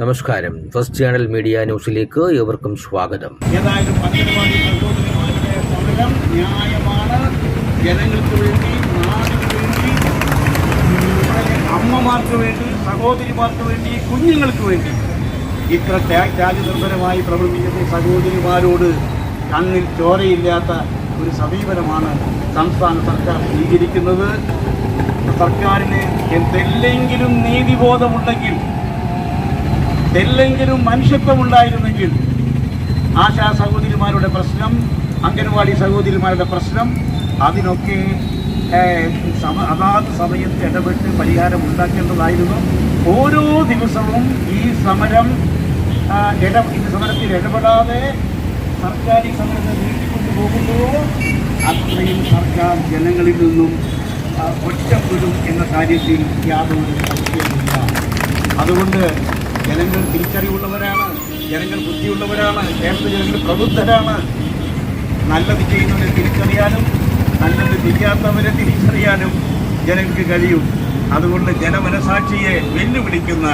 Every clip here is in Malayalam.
നമസ്കാരം. ഫസ്റ്റ് ചാനൽ മീഡിയ ന്യൂസിലേക്ക് ഏവർക്കും സ്വാഗതം. ഏതായാലും അംഗനവാടി സഹോദരിമാരുടെ സമരം ന്യായമാണ്. ജനങ്ങൾക്ക് വേണ്ടി, നാടിന് വേണ്ടി, അമ്മമാർക്ക് വേണ്ടി, സഹോദരിമാർക്ക് വേണ്ടി, കുഞ്ഞുങ്ങൾക്ക് വേണ്ടി ഇത്ര ത്യാഗനിർഭരമായി പ്രവർത്തിക്കുന്ന സഹോദരിമാരോട് കണ്ണിൽ ചോരയില്ലാത്ത ഒരു സമീപനമാണ് സംസ്ഥാന സർക്കാർ സ്വീകരിക്കുന്നത്. സർക്കാരിന് എന്തെങ്കിലും നീതിബോധമുണ്ടെങ്കിൽ, എന്തെങ്കിലും മനുഷ്യത്വമുണ്ടായിരുന്നെങ്കിൽ ആശാ സഹോദരിമാരുടെ പ്രശ്നം, അംഗനവാടി സഹോദരിമാരുടെ പ്രശ്നം, അതിനൊക്കെ അതാത് സമയത്ത് ഇടപെട്ട് പരിഹാരം ഉണ്ടാക്കേണ്ടതായിരുന്നു. ഓരോ ദിവസവും ഈ സമരത്തിൽ ഇടപെടാതെ സർക്കാർ ഈ സമരത്തെ നീട്ടിക്കൊണ്ടു പോകുന്നുവോ അത്രയും സർക്കാർ ജനങ്ങളിൽ നിന്നും ഒറ്റപ്പെടും എന്ന കാര്യത്തിൽ യാതൊരു സംശയമില്ല. അതുകൊണ്ട് ജനങ്ങൾ തിരിച്ചറിവുള്ളവരാണ്, ജനങ്ങൾ ബുദ്ധിയുള്ളവരാണ്, കേരള ജനങ്ങൾ പ്രബുദ്ധരാണ്. നല്ലത് ചെയ്യുന്നവരെ തിരിച്ചറിയാനും നല്ലത് ചെയ്യാത്തവരെ തിരിച്ചറിയാനും ജനങ്ങൾക്ക് കഴിയും. അതുകൊണ്ട് ജനമനസാക്ഷിയെ വെല്ലുവിളിക്കുന്ന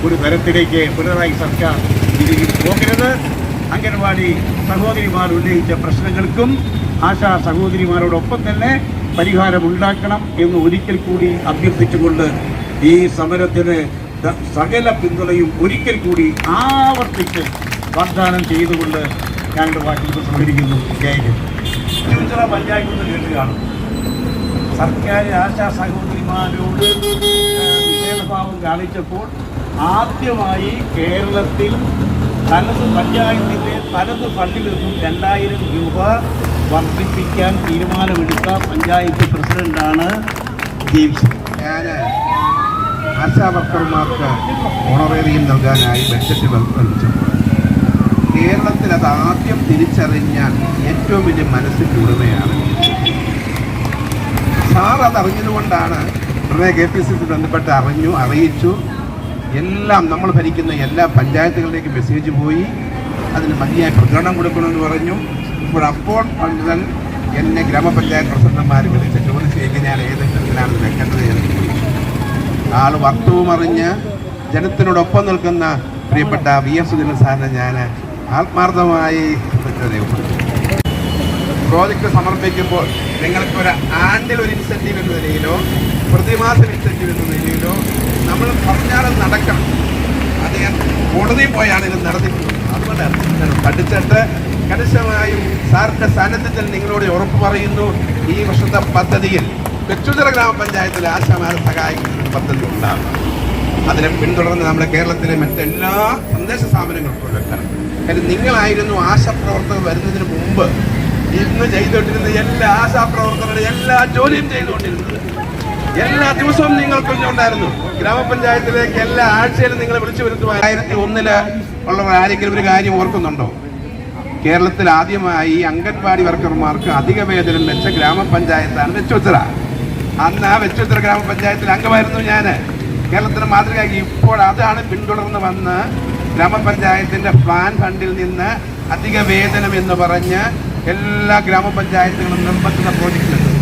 ഒരു തരത്തിലേക്ക് പിണറായി സർക്കാർ ഇതിൽ പോകരുത്. അംഗനവാടി സഹോദരിമാർ ഉന്നയിച്ച പ്രശ്നങ്ങൾക്കും ആശാ സഹോദരിമാരോടൊപ്പം തന്നെ പരിഹാരമുണ്ടാക്കണം എന്ന് ഒരിക്കൽ കൂടി അഭ്യർത്ഥിച്ചുകൊണ്ട് ഈ സമരത്തിന് സകല പിന്തുണയും ഒരിക്കൽ കൂടി ആവർത്തിച്ച് വാഗ്ദാനം ചെയ്തുകൊണ്ട് ഞങ്ങളുടെ വാക്കിൽ സഹകരിക്കുന്നു. ചുഞ്ചിറ പഞ്ചായത്ത് കേട്ട് കാണും. സർക്കാർ ആശാ സഹോദരിമാരോട് വിശേഷഭാവം കാണിച്ചപ്പോൾ ആദ്യമായി കേരളത്തിൽ തനത് പഞ്ചായത്തിൻ്റെ തനത് ഫണ്ടിൽ നിന്നും 2000 രൂപ വർദ്ധിപ്പിക്കാൻ തീരുമാനമെടുത്ത പഞ്ചായത്ത് പ്രസിഡന്റാണ് ജെയിംസ്. ഞാൻ ആശാ വർക്കർമാർക്ക് ഓണറേറിയം നൽകാനായി ബഡ്ജറ്റ് പ്രഖ്യാപിച്ചപ്പോൾ കേരളത്തിൽ അത് ആദ്യം തിരിച്ചറിഞ്ഞ ഏറ്റവും വലിയ മനസ്സിൻ്റെ ഉടമയാണ് സാർ. അതറിഞ്ഞതുകൊണ്ടാണ് ഉടനെ KPCC ബന്ധപ്പെട്ട് അറിയിച്ചു. എല്ലാം നമ്മൾ ഭരിക്കുന്ന എല്ലാ പഞ്ചായത്തുകളിലേക്ക് മെസ്സേജ് പോയി. അതിന് മതിയായ പ്രചരണം കൊടുക്കണമെന്ന് പറഞ്ഞു. അപ്പോൾ എന്നെ ഗ്രാമപഞ്ചായത്ത് പ്രസിഡന്റുമാർ വിളിച്ച് ചോദിച്ച് എങ്ങനെയാണ് ഏത് തരത്തിലാണ് വെക്കേണ്ടത് എന്ന് ചോദിച്ചു. ആൾ വക്തവും അറിഞ്ഞ് ജനത്തിനോടൊപ്പം നിൽക്കുന്ന പ്രിയപ്പെട്ട VS സുധീരൻ സാറിനെ ഞാൻ ആത്മാർത്ഥമായി രേഖപ്പെടുത്തി. പ്രോജക്റ്റ് സമർപ്പിക്കുമ്പോൾ നിങ്ങൾക്ക് ഒരു ആണ്ടിൽ ഒരു ഇൻസെൻറ്റീവ് എന്ന നിലയിലോ പ്രതിമാസം ഇൻസെൻറ്റീവ് എന്ന നിലയിലോ നമ്മൾ പറഞ്ഞാൽ നടക്കണം. അത് ഞാൻ കോടതിയിൽ പോയാണ് ഇത് നടത്തിയിട്ടുള്ളത്. അതുകൊണ്ടാണ് പഠിച്ചിട്ട് കണിശമായും സാറിൻ്റെ സാന്നിധ്യത്തിൽ നിങ്ങളോട് ഉറപ്പ് പറയുന്നു, ഈ വർഷത്തെ പദ്ധതിയിൽ വെച്ചുചിറ ഗ്രാമപഞ്ചായത്തിൽ ആശാമാരെ സഹായിക്കുന്ന പദ്ധതി ഉണ്ടാകും. അതിനെ പിന്തുടർന്ന് നമ്മുടെ കേരളത്തിലെ മറ്റെല്ലാ സന്ദേശ സ്ഥാപനങ്ങൾക്കും വെക്കണം. കാര്യം നിങ്ങളായിരുന്നു ആശാപ്രവർത്തകർ വരുന്നതിന് മുമ്പ് ഇന്ന് ചെയ്തുകൊണ്ടിരുന്ന എല്ലാ ആശാപ്രവർത്തകരുടെ എല്ലാ ജോലിയും ചെയ്തുകൊണ്ടിരുന്നത്. എല്ലാ ദിവസവും നിങ്ങൾ കൊണ്ടുണ്ടായിരുന്നു. ഗ്രാമപഞ്ചായത്തിലേക്ക് എല്ലാ ആഴ്ചയിലും നിങ്ങൾ വിളിച്ചു വരുത്തുവാൻ 2001 ഉള്ളവർ ആരെങ്കിലും ഒരു കാര്യം ഓർക്കുന്നുണ്ടോ? കേരളത്തിൽ ആദ്യമായി അംഗൻവാടി വർക്കർമാർക്ക് അധിക വേതനം വെച്ച ഗ്രാമപഞ്ചായത്താണ് വെച്ചുച്ചിറ. അന്ന് ആ വെച്ചുച്ചിറ ഗ്രാമപഞ്ചായത്തിൽ അംഗമായിരുന്നു ഞാൻ. കേരളത്തിന് മാതൃകയാക്കി. ഇപ്പോൾ അതാണ് പിന്തുടർന്ന് വന്ന് ഗ്രാമപഞ്ചായത്തിൻ്റെ പ്ലാൻ ഫണ്ടിൽ നിന്ന് അധിക വേതനം എന്ന് പറഞ്ഞ് എല്ലാ ഗ്രാമപഞ്ചായത്തുകളും നിർബന്ധിത പ്രോജക്റ്റിലുണ്ട്.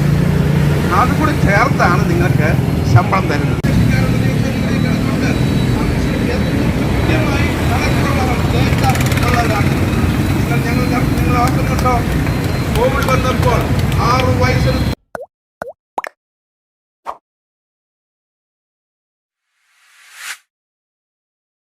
അതുകൂടി ചേർത്താണ് നിങ്ങൾക്ക് ശമ്പളം തരുന്നത്.